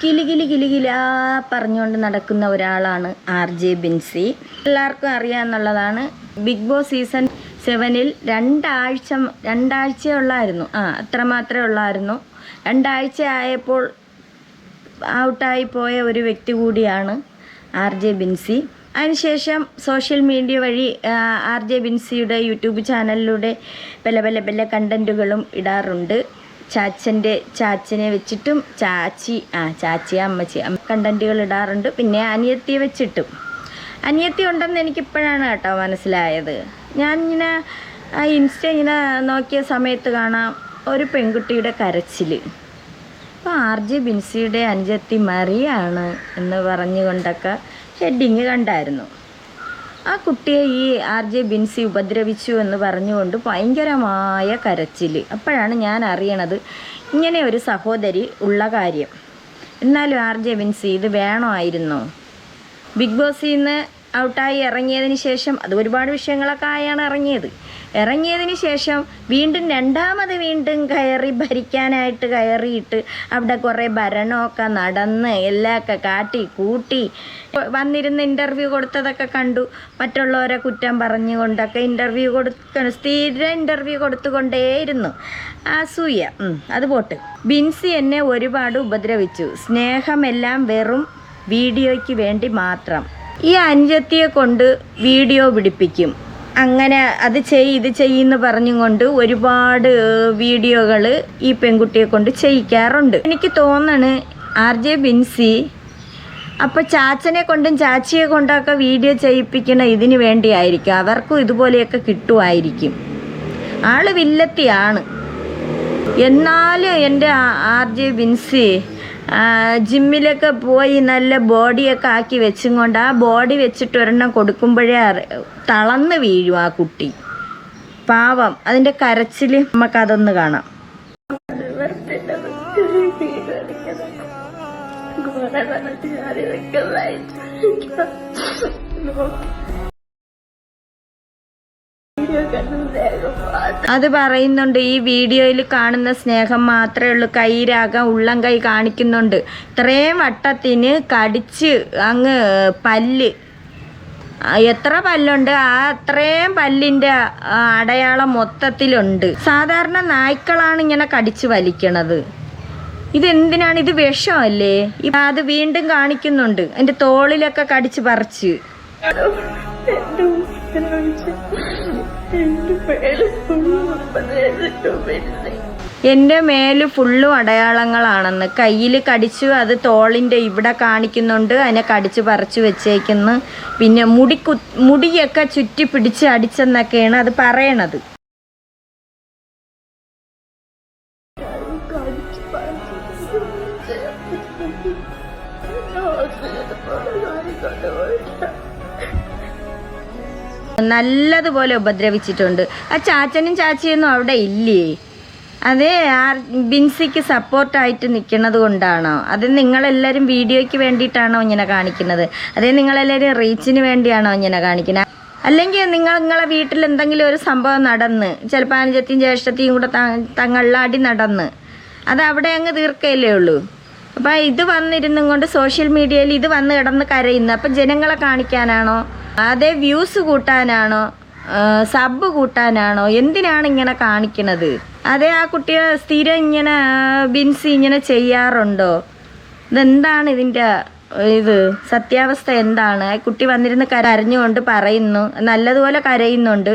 കിലുകില പറഞ്ഞുകൊണ്ട് നടക്കുന്ന ഒരാളാണ് RJ ബിൻസി. എല്ലാവർക്കും അറിയാമെന്നുള്ളതാണ്. ബിഗ് ബോസ് സീസൺ 7-ൽ രണ്ടാഴ്ച ഉള്ളായിരുന്നു. അത്ര മാത്രമേ ഉള്ളായിരുന്നു. 2 ആഴ്ച ആയപ്പോൾ ഔട്ടായി പോയ ഒരു വ്യക്തി കൂടിയാണ് RJ ബിൻസി. അതിനുശേഷം സോഷ്യൽ മീഡിയ വഴി RJ ബിൻസിയുടെ യൂട്യൂബ് ചാനലിലൂടെ പല കണ്ടൻറ്റുകളും ഇടാറുണ്ട്. ചാച്ചനെ വെച്ചിട്ടും ചാച്ചി അമ്മച്ചി കണ്ടൻറ്റുകൾ ഇടാറുണ്ട്. പിന്നെ അനിയത്തിയെ വെച്ചിട്ടും. അനിയത്തി ഉണ്ടെന്ന് എനിക്കിപ്പോഴാണ് കേട്ടോ മനസ്സിലായത്. ഞാൻ ഇങ്ങനെ ഇൻസ്റ്റ ഇങ്ങനെ നോക്കിയ സമയത്ത് കാണാം ഒരു പെൺകുട്ടിയുടെ കരച്ചിൽ. അപ്പോൾ RJ ബിൻസിയുടെ അനുജത്തി മറിയാണ് എന്ന് പറഞ്ഞുകൊണ്ടൊക്കെ ഹെഡിങ് കണ്ടായിരുന്നു. ആ കുട്ടിയെ ഈ RJ ബിൻസി ഉപദ്രവിച്ചു എന്ന് പറഞ്ഞുകൊണ്ട് ഭയങ്കരമായ കരച്ചിൽ. അപ്പോഴാണ് ഞാൻ അറിയണത് ഇങ്ങനെ ഒരു സഹോദരി ഉള്ള കാര്യം. എന്നാലും RJ ബിൻസി ഇത് വേണമായിരുന്നോ? ബിഗ് ബോസിൽ നിന്ന് ഔട്ടായി ഇറങ്ങിയതിന് ശേഷം അത് ഒരുപാട് വിഷയങ്ങളൊക്കെ ആയാണ് ഇറങ്ങിയതിന് ശേഷം വീണ്ടും കയറി ഭരിക്കാനായിട്ട് കയറിയിട്ട് അവിടെ കുറേ ഭരണമൊക്കെ നടന്ന് എല്ലാമൊക്കെ കാട്ടി കൂട്ടി വന്നിരുന്ന് ഇൻ്റർവ്യൂ കൊടുത്തതൊക്കെ കണ്ടു. മറ്റുള്ളവരെ കുറ്റം പറഞ്ഞുകൊണ്ടൊക്കെ സ്ഥിര ഇൻ്റർവ്യൂ കൊടുത്തുകൊണ്ടേയിരുന്നു. അസൂയ അത് പോട്ട്. ബിൻസി എന്നെ ഒരുപാട് ഉപദ്രവിച്ചു. സ്നേഹമെല്ലാം വെറും വീഡിയോയ്ക്ക് വേണ്ടി മാത്രം. ഈ അനുജത്തിയെ കൊണ്ട് വീഡിയോ പിടിപ്പിക്കും. അങ്ങനെ അത് ഇത് ചെയ്യുമെന്ന് പറഞ്ഞും കൊണ്ട് ഒരുപാട് വീഡിയോകൾ ഈ പെൺകുട്ടിയെ കൊണ്ട് ചെയ്യിക്കാറുണ്ട്. എനിക്ക് തോന്നണ് RJ ബിൻസി അപ്പോൾ ചാച്ചനെ കൊണ്ടും ചാച്ചിയെ കൊണ്ടൊക്കെ വീഡിയോ ചെയ്യിപ്പിക്കണ ഇതിന് വേണ്ടിയായിരിക്കും. അവർക്കും ഇതുപോലെയൊക്കെ കിട്ടുമായിരിക്കും. ആള് വില്ലത്തിയാണ്. എന്നാലും എൻ്റെ RJ ബിൻസി ജിമ്മിലൊക്കെ പോയി നല്ല ബോഡിയൊക്കെ ആക്കി വെച്ചും കൊണ്ട് ആ ബോഡി വെച്ചിട്ട് ഒരെണ്ണം കൊടുക്കുമ്പോഴേ തളർന്ന് വീഴും ആ കുട്ടി. പാവം. അതിൻ്റെ കരച്ചിൽ നമുക്കതൊന്ന് കാണാം. അത് പറയുന്നുണ്ട്. ഈ വീഡിയോയിൽ കാണുന്ന സ്നേഹം മാത്രമേ ഉള്ളൂ. കൈരാഗം ഉള്ളം കൈ കാണിക്കുന്നുണ്ട്. ഇത്രയും വട്ടത്തിന് കടിച്ച് അങ്ങ് പല്ല് എത്ര പല്ലുണ്ട് അത്രയും പല്ലിൻ്റെ അടയാളം മൊത്തത്തിലുണ്ട്. സാധാരണ നായ്ക്കളാണ് ഇങ്ങനെ കടിച്ച് വലിക്കണത്. ഇതെന്തിനാണ്? ഇത് വിഷമല്ലേ? അത് വീണ്ടും കാണിക്കുന്നുണ്ട്. എൻ്റെ തോളിലൊക്കെ കടിച്ച് പറിച്ച്. എൻ്റെ മേല് ഫുള്ളും അടയാളങ്ങളാണെന്ന്. കയ്യിൽ കടിച്ചു, അത് തോളിൻ്റെ ഇവിടെ കാണിക്കുന്നുണ്ട്. അതിനെ കടിച്ചു പറിച്ചു വെച്ചേക്കുന്നു. പിന്നെ മുടിയൊക്കെ ചുറ്റി പിടിച്ച് അടിച്ചെന്നൊക്കെയാണ് അത് പറയണത്. നല്ലതുപോലെ ഉപദ്രവിച്ചിട്ടുണ്ട്. ആ ചാച്ചനും ചാച്ചിയൊന്നും അവിടെ ഇല്ലേ? അതേ ബിൻസിക്ക് സപ്പോർട്ടായിട്ട് നിൽക്കുന്നത് കൊണ്ടാണോ? അത് നിങ്ങളെല്ലാവരും വീഡിയോയ്ക്ക് വേണ്ടിയിട്ടാണോ ഇങ്ങനെ കാണിക്കുന്നത്? അതേ നിങ്ങളെല്ലാവരും റീച്ചിന് വേണ്ടിയാണോ ഇങ്ങനെ കാണിക്കുന്നത്? അല്ലെങ്കിൽ നിങ്ങളെ വീട്ടിൽ എന്തെങ്കിലും ഒരു സംഭവം നടന്ന് ചിലപ്പോൾ അനുജത്തിയും ജ്യേഷ്ഠത്തിയും കൂടെ തങ്ങളുടെ അടി നടന്ന് അത് അവിടെ അങ്ങ് തീർക്കയില്ലേ ഉള്ളൂ. അപ്പം ഇത് വന്നിരുന്നും കൊണ്ട് സോഷ്യൽ മീഡിയയിൽ ഇത് വന്ന് കിടന്ന് കരയുന്നു. അപ്പം ജനങ്ങളെ കാണിക്കാനാണോ? അതേ വ്യൂസ് കൂട്ടാനാണോ? സബ് കൂട്ടാനാണോ? എന്തിനാണ് ഇങ്ങനെ കാണിക്കണത്? അതേ ആ കുട്ടിയെ സ്ഥിരം ഇങ്ങനെ ബിൻസി ഇങ്ങനെ ചെയ്യാറുണ്ടോ? ഇതെന്താണ് ഇതിൻ്റെ സത്യാവസ്ഥ എന്താണ്? ആ കുട്ടി വന്നിരുന്ന് കരഞ്ഞുകൊണ്ട് പറയുന്നു, നല്ലതുപോലെ കരയുന്നുണ്ട്.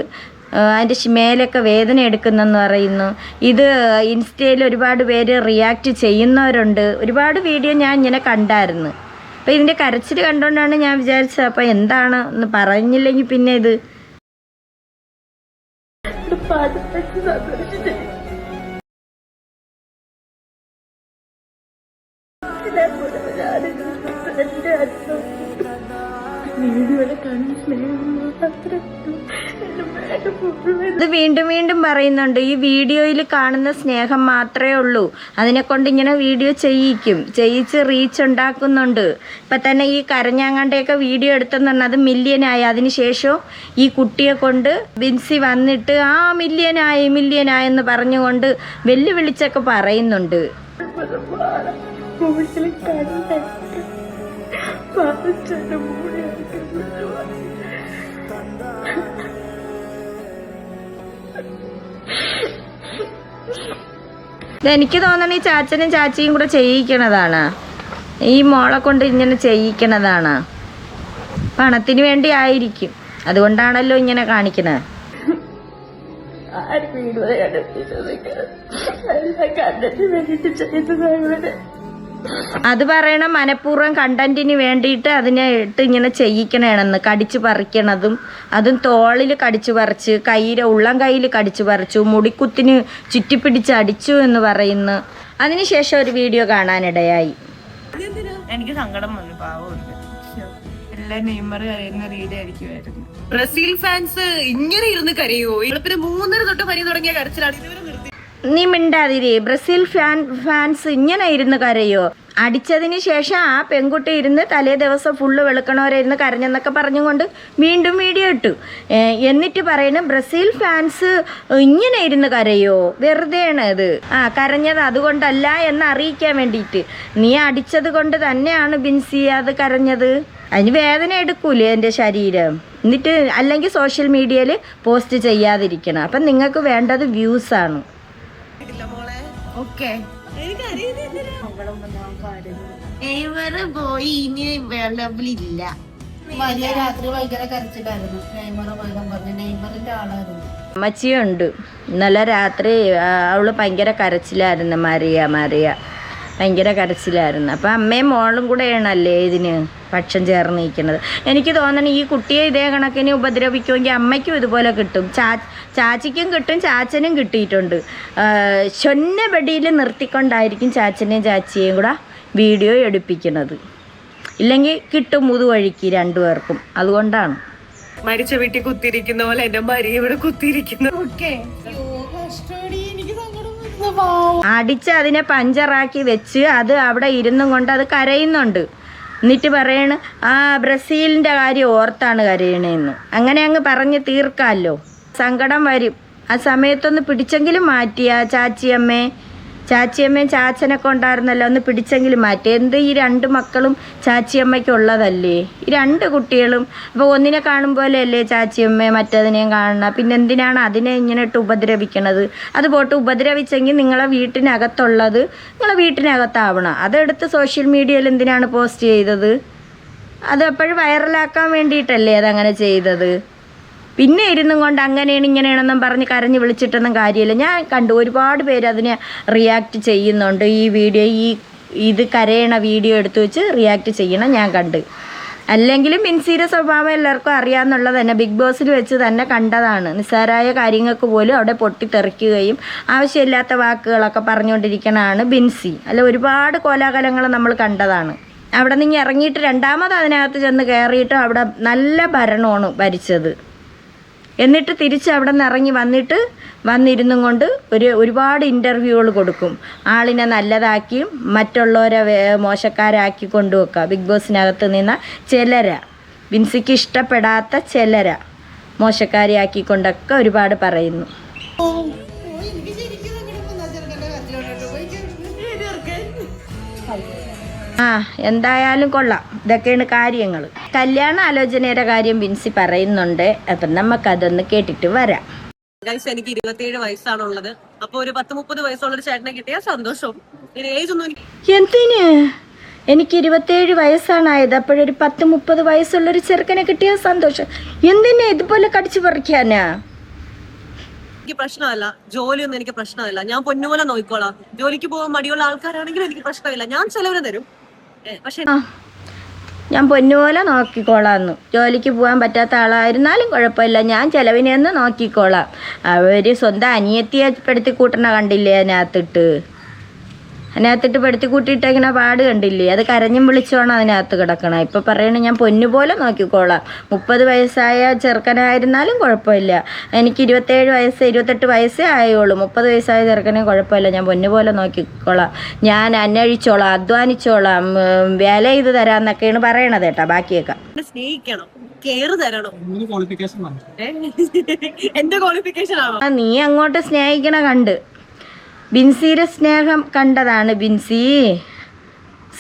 അതിൻ്റെ മേലൊക്കെ വേദന എടുക്കുന്നെന്ന് പറയുന്നു. ഇത് ഇൻസ്റ്റയിൽ ഒരുപാട് പേര് റിയാക്ട് ചെയ്യുന്നവരുണ്ട്. ഒരുപാട് വീഡിയോ ഞാൻ ഇങ്ങനെ കണ്ടായിരുന്നു. അപ്പോൾ ഇതിൻ്റെ കരച്ചിൽ കണ്ടുകൊണ്ടാണ് ഞാൻ വിചാരിച്ചത് അപ്പോൾ എന്താണ് എന്ന് പറഞ്ഞില്ലെങ്കിൽ പിന്നെ ഇത് ഇത് വീണ്ടും പറയുന്നുണ്ട്. ഈ വീഡിയോയിൽ കാണുന്ന സ്നേഹം മാത്രമേ ഉള്ളൂ. അതിനെ കൊണ്ട് ഇങ്ങനെ വീഡിയോ ചെയ്യിച്ച് റീച്ച് ഉണ്ടാക്കുന്നുണ്ട്. ഇപ്പം തന്നെ ഈ കരഞ്ഞാങ്ങാണ്ടൊക്കെ വീഡിയോ എടുത്തെന്ന് അത് മില്യനായി. അതിനുശേഷം ഈ കുട്ടിയെ കൊണ്ട് ബിൻസി വന്നിട്ട് മില്യനായെന്ന് പറഞ്ഞുകൊണ്ട് വെല്ലുവിളിച്ചൊക്കെ പറയുന്നുണ്ട്. എനിക്ക് തോന്നണ ഈ ചാച്ചനും ചാച്ചിയും കൂടെ ചെയ്യിക്കണതാണ്, ഈ മോളെ കൊണ്ട് ഇങ്ങനെ ചെയ്യിക്കണതാണ്. പണത്തിന് വേണ്ടി ആയിരിക്കും, അതുകൊണ്ടാണല്ലോ ഇങ്ങനെ കാണിക്കണത്. അത് പറയണം മനഃപൂർവ്വം കണ്ടന്റിന് വേണ്ടിയിട്ട് അതിനെ ഇട്ട് ഇങ്ങനെ ചെയ്യിക്കണമെന്ന്. കടിച്ചു പറിക്കണതും അതും തോളിൽ കടിച്ചു പറിച്ച്, ഉള്ളം കയ്യിൽ കടിച്ചു പറിച്ചു, മുടിക്കുത്തിന് ചുറ്റിപ്പിടിച്ച് അടിച്ചു എന്ന് പറയുന്നു. അതിനുശേഷം ഒരു വീഡിയോ കാണാനിടയായി. എനിക്ക് സങ്കടം വന്നു. പാവം എല്ലാ നെയ്മർ കരയുന്ന റീഡായിരിക്കുമായിരുന്നു. ബ്രസീൽ ഫാൻസ് ഇങ്ങനെ ഇരുന്ന് കരയോ? പിന്നെ 3:30 തൊട്ട് പനി തുടങ്ങിയ കരച്ചിലാണ് ഇതുവരെ നിർത്തി. നീ മിണ്ടാതിരി. ബ്രസീൽ ഫാൻസ് ഇങ്ങനെ ഇരുന്ന് കരയോ? അടിച്ചതിന് ശേഷം ആ പെൺകുട്ടി ഇരുന്ന് തലേ ദിവസം ഫുള്ള് വെളുക്കണവരെ ഇരുന്ന് കരഞ്ഞെന്നൊക്കെ പറഞ്ഞുകൊണ്ട് വീണ്ടും വീഡിയോ ഇട്ടു. എന്നിട്ട് പറയണം ബ്രസീൽ ഫാൻസ് ഇങ്ങനെ ഇരുന്ന് കരയോ? വെറുതെയാണ് അത്. കരഞ്ഞത് അതുകൊണ്ടല്ല എന്ന് അറിയിക്കാൻ വേണ്ടിയിട്ട്. നീ അടിച്ചത് കൊണ്ട് തന്നെയാണ് ബിൻസി അത് കരഞ്ഞത്. അതിന് വേദന എടുക്കൂലേ എൻ്റെ ശരീരം? എന്നിട്ട് അല്ലെങ്കിൽ സോഷ്യൽ മീഡിയയിൽ പോസ്റ്റ് ചെയ്യാതിരിക്കണം. അപ്പം നിങ്ങൾക്ക് വേണ്ടത് വ്യൂസാണ്. പോയി ഇനി വേൾഡ്കപ്പിലില്ല. രാത്രി ഭയങ്കര കരച്ചിലായിരുന്നു. നെയ്മറിന്റെ ആളായിരുന്നു. അമ്മച്ചിയുണ്ട്. ഇന്നലെ രാത്രി അവള് ഭയങ്കര കരച്ചിലായിരുന്നു. മറിയ ഭയങ്കര കരച്ചിലായിരുന്നു. അപ്പം അമ്മയും മോളും കൂടെയാണല്ലേ ഇതിന് പക്ഷം ചേർന്ന് നിൽക്കുന്നത്. എനിക്ക് തോന്നണം ഈ കുട്ടിയെ ഇതേ കണക്കിന് ഉപദ്രവിക്കുമെങ്കിൽ അമ്മയ്ക്കും ഇതുപോലെ കിട്ടും. ചാച്ചിക്കും കിട്ടും, ചാച്ചനും കിട്ടിയിട്ടുണ്ട്. ചൊന്നബടിയിൽ നിർത്തിക്കൊണ്ടായിരിക്കും ചാച്ചനെയും ചാച്ചിയെയും കൂടെ വീഡിയോ എടുപ്പിക്കുന്നത്. ഇല്ലെങ്കിൽ കിട്ടും മുതുവഴിക്ക് രണ്ടുപേർക്കും. അതുകൊണ്ടാണ് മരിച്ച വീട്ടിൽ കുത്തിയിരിക്കുന്ന പോലെ എന്റെ മരിയ ഇവിടെ കുത്തിയിരിക്കുന്നു. അടിച്ച് അതിനെ പഞ്ചറാക്കി വെച്ച് അത് അവിടെ ഇരുന്നും കൊണ്ട് അത് കരയുന്നുണ്ട്. എന്നിട്ട് പറയണ് ബ്രസീലിൻ്റെ കാര്യം ഓർത്താണ് കരയണേന്ന്. അങ്ങനെ അങ്ങ് പറഞ്ഞ് തീർക്കാമല്ലോ. സങ്കടം വരും. ആ സമയത്തൊന്ന് പിടിച്ചെങ്കിലും മാറ്റിയ ചാച്ചിയമ്മയും ചാച്ചനൊക്കെ ഉണ്ടായിരുന്നല്ലോ, ഒന്ന് പിടിച്ചെങ്കിലും മാറ്റി. എന്ത് ഈ 2 മക്കളും ചാച്ചിയമ്മയ്ക്കുള്ളതല്ലേ? ഈ 2 കുട്ടികളും. അപ്പോൾ ഒന്നിനെ കാണും പോലെയല്ലേ ചാച്ചിയമ്മയെ മറ്റതിനെയും കാണണം. പിന്നെ എന്തിനാണ് അതിനെ ഇങ്ങനെ ഇട്ട് ഉപദ്രവിക്കണത്? അത് പോട്ട് ഉപദ്രവിച്ചെങ്കിൽ നിങ്ങളെ വീട്ടിനകത്തുള്ളത് നിങ്ങളെ വീട്ടിനകത്താവണം. അതെടുത്ത് സോഷ്യൽ മീഡിയയിൽ എന്തിനാണ് പോസ്റ്റ് ചെയ്തത്? അത് എപ്പോഴും വൈറലാക്കാൻ വേണ്ടിയിട്ടല്ലേ അതങ്ങനെ ചെയ്തത്. പിന്നെ ഇരുന്നും കൊണ്ട് അങ്ങനെയാണ് ഇങ്ങനെയാണെന്നും പറഞ്ഞ് കരഞ്ഞ് വിളിച്ചിട്ടൊന്നും കാര്യമില്ല. ഞാൻ കണ്ടു ഒരുപാട് പേര് അതിനെ റിയാക്ട് ചെയ്യുന്നുണ്ട്. ഈ വീഡിയോ ഇത് കരയണ വീഡിയോ എടുത്തു വെച്ച് റിയാക്ട് ചെയ്യണം ഞാൻ കണ്ട്. അല്ലെങ്കിലും ബിൻസിയുടെ സ്വഭാവം എല്ലാവർക്കും അറിയാമെന്നുള്ളത് തന്നെ ബിഗ് ബോസിൽ വെച്ച് തന്നെ കണ്ടതാണ്. നിസ്സാരായ കാര്യങ്ങൾക്ക് പോലും അവിടെ പൊട്ടിത്തെറിക്കുകയും ആവശ്യമില്ലാത്ത വാക്കുകളൊക്കെ പറഞ്ഞുകൊണ്ടിരിക്കണതാണ് ബിൻസി. അല്ല, ഒരുപാട് കോലാഹലങ്ങൾ നമ്മൾ കണ്ടതാണ്. അവിടെ നിന്ന് ഇറങ്ങിയിട്ട് രണ്ടാമത് അതിനകത്ത് ചെന്ന് കയറിയിട്ട് അവിടെ നല്ല ഭരണമാണ് ഭരിച്ചത്. എന്നിട്ട് തിരിച്ച് അവിടെ നിന്ന് ഇറങ്ങി വന്നിരുന്നും കൊണ്ട് ഒരുപാട് ഇൻ്റർവ്യൂകൾ കൊടുക്കും. ആളിനെ നല്ലതാക്കിയും മറ്റുള്ളവരെ മോശക്കാരാക്കി കൊണ്ടുവെക്കുക. ബിഗ് ബോസിനകത്ത് നിന്ന ബിൻസിക്ക് ഇഷ്ടപ്പെടാത്ത മോശക്കാരിയാക്കിക്കൊണ്ടൊക്കെ ഒരുപാട് പറയുന്നു. എന്തായാലും കൊള്ളാം. ഇതൊക്കെയാണ് കാര്യങ്ങൾ. കല്യാണ ആലോചനയുടെ കാര്യം ബിൻസി പറയുന്നുണ്ട്. അപ്പം നമുക്കതൊന്ന് കേട്ടിട്ട് വരാം. എനിക്ക് 27 വയസ്സാണുള്ളത്. അപ്പൊ ഒരു 10-30 വയസ്സുള്ളൊരു ചേട്ടനെ കിട്ടിയാൽ സന്തോഷം. എന്തിന്? എനിക്ക് 27 വയസ്സാണായത്. അപ്പോഴൊരു 10-30 വയസ്സുള്ളൊരു ചെറുക്കനെ കിട്ടിയാൽ സന്തോഷം. എന്തിനാ ഇതുപോലെ കടിച്ചു പറിക്കാനാ? എനിക്ക് പ്രശ്നമല്ല, ജോലിയൊന്നും എനിക്ക് പ്രശ്നമല്ല. ഞാൻ പൊന്നുപോലെ നോക്കിക്കോളാം. ജോലിക്ക് പോകാൻ മടിയുള്ള ആൾക്കാരാണെങ്കിലും എനിക്ക് പ്രശ്നമില്ല. ഞാൻ ചെലവിന് തരും. പക്ഷെ ഞാൻ പൊന്നുപോലെ നോക്കിക്കോളാന്ന്. ജോലിക്ക് പോകാൻ പറ്റാത്ത ആളായിരുന്നാലും കുഴപ്പമില്ല, ഞാൻ ചെലവിനെന്ന് നോക്കിക്കോളാം. അവർ സ്വന്തം അനിയത്തിയെ പെടുത്തി കൂട്ടണ കണ്ടില്ലേ? അതിനകത്തിട്ട് പെടുത്തി കൂട്ടിയിട്ടേക്കണ പാട് കണ്ടില്ലേ? അത് കരഞ്ഞും വിളിച്ചോണം അതിനകത്ത് കിടക്കണം. ഇപ്പം പറയണേ ഞാൻ പൊന്നുപോലെ നോക്കിക്കോളാം. 30 വയസ്സായ ചെറുക്കനായിരുന്നാലും കുഴപ്പമില്ല. എനിക്ക് 28 വയസ്സേ ആയുള്ളൂ. 30 വയസ്സായ ചെറുക്കനെ കുഴപ്പമില്ല, ഞാൻ പൊന്നുപോലെ നോക്കിക്കോളാം. ഞാൻ അന്വേഷിച്ചോളാം, അധ്വാനിച്ചോളാം, വേല ചെയ്ത് തരാന്നൊക്കെയാണ് പറയണത് കേട്ടോ. ബാക്കിയൊക്കെ സ്നേഹിക്കണം, കെയർ തരണം. എന്റെ ക്വാളിഫിക്കേഷൻ ആണോ? നീ അങ്ങോട്ട് സ്നേഹിക്കണ കണ്ട് ബിൻസിയുടെ സ്നേഹം കണ്ടതാണ്. ബിൻസി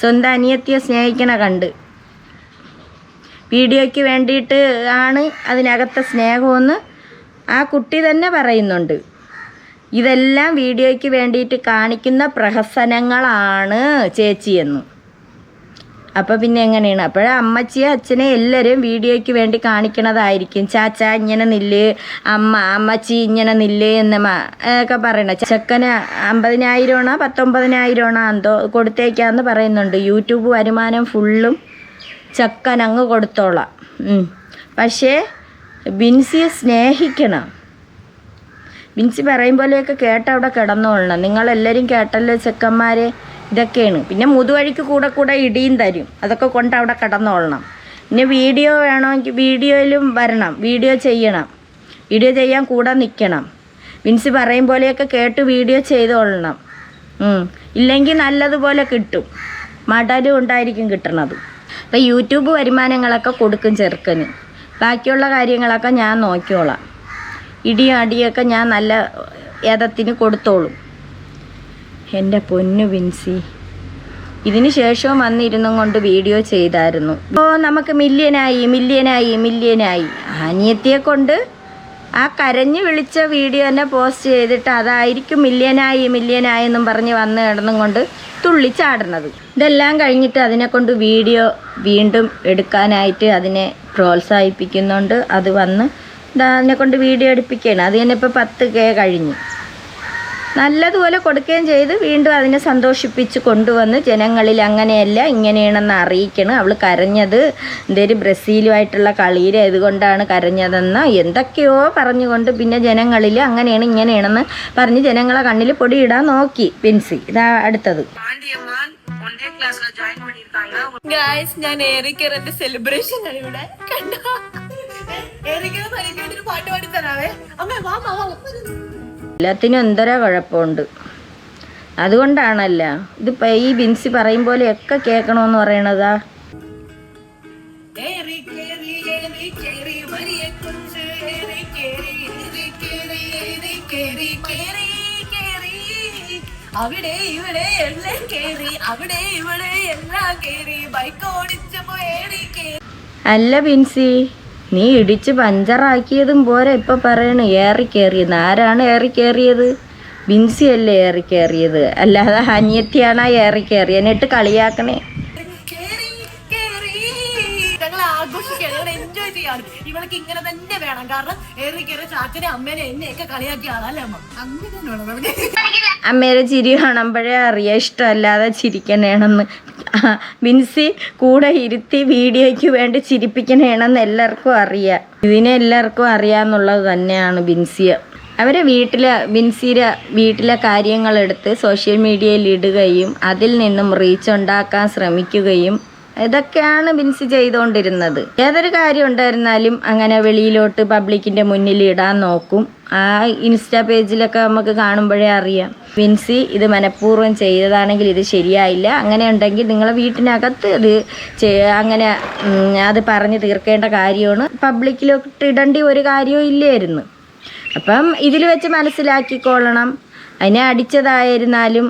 സ്വന്തം അനിയത്തിയെ സ്നേഹിക്കണ കണ്ട്. വീഡിയോയ്ക്ക് വേണ്ടിയിട്ട് ആണ് അതിനകത്തെ സ്നേഹമെന്ന് ആ കുട്ടി തന്നെ പറയുന്നുണ്ട്. ഇതെല്ലാം വീഡിയോയ്ക്ക് വേണ്ടിയിട്ട് കാണിക്കുന്ന പ്രഹസനങ്ങളാണ് ചേച്ചിയെന്ന്. അപ്പോൾ പിന്നെ എങ്ങനെയാണ്? അപ്പോഴേ അമ്മച്ചിയെ അച്ഛനെ എല്ലാവരും വീഡിയോയ്ക്ക് വേണ്ടി കാണിക്കണതായിരിക്കും. ചാച്ച ഇങ്ങനെ നില്ല്, അമ്മച്ചി ഇങ്ങനെ നില്ല് എന്ന് ഒക്കെ പറയണ. ചെക്കന് 50,000 19,000 എന്തോ കൊടുത്തേക്കാന്ന് പറയുന്നുണ്ട്. യൂട്യൂബ് വരുമാനം ഫുള്ളും ചെക്കൻ അങ്ങ് കൊടുത്തോളാം. പക്ഷേ ബിൻസിയെ സ്നേഹിക്കണം. ബിൻസി പറയും പോലെയൊക്കെ കേട്ടവിടെ കിടന്നോളണം. നിങ്ങളെല്ലാവരും കേട്ടല്ലോ ചെക്കന്മാരെ, ഇതൊക്കെയാണ്. പിന്നെ മുതുവഴിക്ക് കൂടെ ഇടിയും തരും. അതൊക്കെ കൊണ്ട് അവിടെ കിടന്നോളണം. പിന്നെ വീഡിയോ വേണമെങ്കിൽ വീഡിയോയിലും വരണം, വീഡിയോ ചെയ്യണം, വീഡിയോ ചെയ്യാൻ കൂടെ നിൽക്കണം. ബിൻസി പറയും പോലെയൊക്കെ കേട്ട് വീഡിയോ ചെയ്തോളണം. ഇല്ലെങ്കിൽ നല്ലതുപോലെ കിട്ടും, മടലും ഉണ്ടായിരിക്കും കിട്ടണത്. അപ്പം യൂട്യൂബ് വരുമാനങ്ങളൊക്കെ കൊടുക്കും ചെറുക്കന്. ബാക്കിയുള്ള കാര്യങ്ങളൊക്കെ ഞാൻ നോക്കിയോളാം. ഇടിയും അടിയൊക്കെ ഞാൻ നല്ല ഏതത്തിന് കൊടുത്തോളും. എൻ്റെ പൊന്നു ബിൻസി ഇതിന് ശേഷവും വന്നിരുന്നും കൊണ്ട് വീഡിയോ ചെയ്തായിരുന്നു. ഇപ്പോൾ നമുക്ക് മില്യനായി അനിയത്തിയെ കൊണ്ട് ആ കരഞ്ഞു വിളിച്ച വീഡിയോ തന്നെ പോസ്റ്റ് ചെയ്തിട്ട് അതായിരിക്കും മില്യനായി എന്നും പറഞ്ഞ് വന്ന് കിടന്നും കൊണ്ട് തുള്ളിച്ചാടുന്നത്. ഇതെല്ലാം കഴിഞ്ഞിട്ട് അതിനെ കൊണ്ട് വീഡിയോ വീണ്ടും എടുക്കാനായിട്ട് അതിനെ പ്രോത്സാഹിപ്പിക്കുന്നുണ്ട്. അത് വന്ന് അതിനെ കൊണ്ട് വീഡിയോ എടുപ്പിക്കുകയാണ്. അത് തന്നെ ഇപ്പോൾ 10K കഴിഞ്ഞു. നല്ലതുപോലെ കൊടുക്കുകയും ചെയ്ത് വീണ്ടും അതിനെ സന്തോഷിപ്പിച്ച് കൊണ്ടുവന്ന് ജനങ്ങളിൽ അങ്ങനെയല്ല ഇങ്ങനെയാണെന്ന് അറിയിക്കണം. അവൾ കരഞ്ഞത് എന്തേലും ബ്രസീലുമായിട്ടുള്ള കളിയിൽ ഇതുകൊണ്ടാണ് കരഞ്ഞതെന്ന് എന്തൊക്കെയോ പറഞ്ഞുകൊണ്ട് പിന്നെ ജനങ്ങളിൽ അങ്ങനെയാണ് ഇങ്ങനെയാണെന്ന് പറഞ്ഞ് ജനങ്ങളെ കണ്ണിൽ പൊടിയിടാൻ നോക്കി ബിൻസി. ഇതാ അടുത്തത്. ഞാൻ ഏറിക്കറിന്റെ സെലിബ്രേഷൻ ആണ് ഇവിടെ കണ്ടോ. പാട്ട് പാടി തരാവേ അമ്മ. എല്ലാത്തിനും എന്തോരോ കുഴപ്പമുണ്ട്. അതുകൊണ്ടാണല്ല ഇതിപ്പോൾ ഈ ബിൻസി പറയും പോലെയൊക്കെ കേൾക്കണമെന്ന് പറയണതാ. അവിടെ ഇവിടെ എല്ലാം കേറി, അവിടെ ഇവിടെ എല്ലാം കേറി, ബൈക്ക് ഓടിച്ചപ്പോ അല്ല ബിൻസി, നീ ഇടിച്ച് പഞ്ചറാക്കിയതും പോരെ ഇപ്പൊ പറയണ ഏറിക്കേറിയെന്ന്. ആരാണ് ഏറിക്കേറിയത്? ബിൻസി അല്ലേ ഏറിക്കേറിയത്, അല്ലാതെ അനിയത്തിയാണോ ഏറിക്കേറി? എന്നിട്ട് കളിയാക്കണേ. ഞങ്ങൾ ആഘോഷിക്കുകയാണ്, ഞങ്ങൾ എൻജോയ് ചെയ്യാണ്. ഇവൾക്ക് ഇങ്ങനെ തന്നെ വേണം. കാരണം ഏറിക്കേറി ചാച്ചനെ അമ്മേനെ എന്നെയൊക്കെ കളിയാക്കിയാണല്ലേ അമ്മ. അങ്ങനെ അമ്മേരെ ചിരി കാണുമ്പോഴേ അറിയാം ഇഷ്ടമല്ലാതെ ചിരിക്കണേണെന്ന്. ബിൻസി കൂടെ ഇരുത്തി വീഡിയോയ്ക്ക് വേണ്ടി ചിരിപ്പിക്കണേണെന്ന് എല്ലാവർക്കും അറിയാം. ഇതിനെ എല്ലാവർക്കും അറിയാമെന്നുള്ളത് തന്നെയാണ് ബിൻസിയെ. അവരെ ബിൻസിയുടെ വീട്ടിലെ കാര്യങ്ങളെടുത്ത് സോഷ്യൽ മീഡിയയിൽ ഇടുകയും അതിൽ നിന്നും റീച്ച് ഉണ്ടാക്കാൻ ശ്രമിക്കുകയും ഇതൊക്കെയാണ് ബിൻസി ചെയ്തുകൊണ്ടിരുന്നത്. ഏതൊരു കാര്യം ഉണ്ടായിരുന്നാലും അങ്ങനെ വെളിയിലോട്ട് പബ്ലിക്കിൻ്റെ മുന്നിൽ ഇടാൻ നോക്കും. ആ ഇൻസ്റ്റാ പേജിലൊക്കെ നമുക്ക് കാണുമ്പോഴേ അറിയാം ബിൻസി ഇത് മനഃപൂർവ്വം ചെയ്തതാണെങ്കിൽ ഇത് ശരിയായില്ല. അങ്ങനെ ഉണ്ടെങ്കിൽ നിങ്ങളെ വീട്ടിനകത്ത് അത് അങ്ങനെ അത് പറഞ്ഞ് തീർക്കേണ്ട കാര്യമാണ്. പബ്ലിക്കിലോട്ട് ഇടേണ്ട ഒരു കാര്യവും ഇല്ലായിരുന്നു. അപ്പം ഇതിൽ വെച്ച് മനസ്സിലാക്കിക്കൊള്ളണം. അതിനെ അടിച്ചതായിരുന്നാലും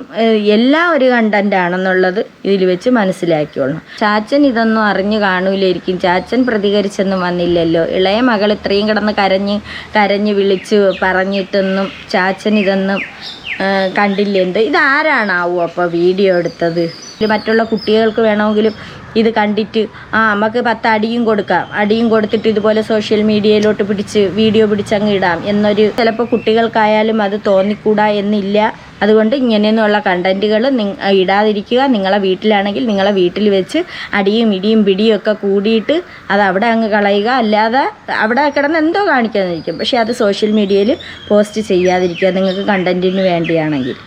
എല്ലാം ഒരു കണ്ടൻ്റാണെന്നുള്ളത് ഇതിൽ വെച്ച് മനസ്സിലാക്കിക്കൊള്ളണം. ചാച്ചൻ ഇതൊന്നും അറിഞ്ഞു കാണൂലായിരിക്കും. ചാച്ചൻ പ്രതികരിച്ചൊന്നും വന്നില്ലല്ലോ. ഇളയ മകൾ ഇത്രയും കിടന്ന് കരഞ്ഞ് വിളിച്ച് പറഞ്ഞിട്ടൊന്നും ചാച്ചൻ ഇതൊന്നും കണ്ടില്ലെന്ത്. ഇതാരാണാവോ അപ്പോൾ വീഡിയോ എടുത്തത്? മറ്റുള്ള കുട്ടികൾക്ക് വേണമെങ്കിലും ഇത് കണ്ടിട്ട് നമുക്ക് 10 അടിയും കൊടുക്കാം, അടിയും കൊടുത്തിട്ട് ഇതുപോലെ സോഷ്യൽ മീഡിയയിലോട്ട് വീഡിയോ പിടിച്ചങ്ങ് ഇടാം എന്നൊരു ചിലപ്പോൾ കുട്ടികൾക്കായാലും അത് തോന്നിക്കൂടാ എന്നില്ല. അതുകൊണ്ട് ഇങ്ങനെയൊന്നുള്ള കണ്ടൻറ്റുകൾ ഇടാതിരിക്കുക. നിങ്ങളെ വീട്ടിലാണെങ്കിൽ നിങ്ങളെ വീട്ടിൽ വെച്ച് അടിയും ഇടിയും പിടിയും ഒക്കെ കൂടിയിട്ട് അത് അവിടെ അങ്ങ് കളയുക. അല്ലാതെ അവിടെ കിടന്ന് എന്തോ കാണിക്കാതിരിക്കും. പക്ഷേ അത് സോഷ്യൽ മീഡിയയിൽ പോസ്റ്റ് ചെയ്യാതിരിക്കുക നിങ്ങൾക്ക് കണ്ടൻറ്റിന് വേണ്ടിയാണെങ്കിൽ.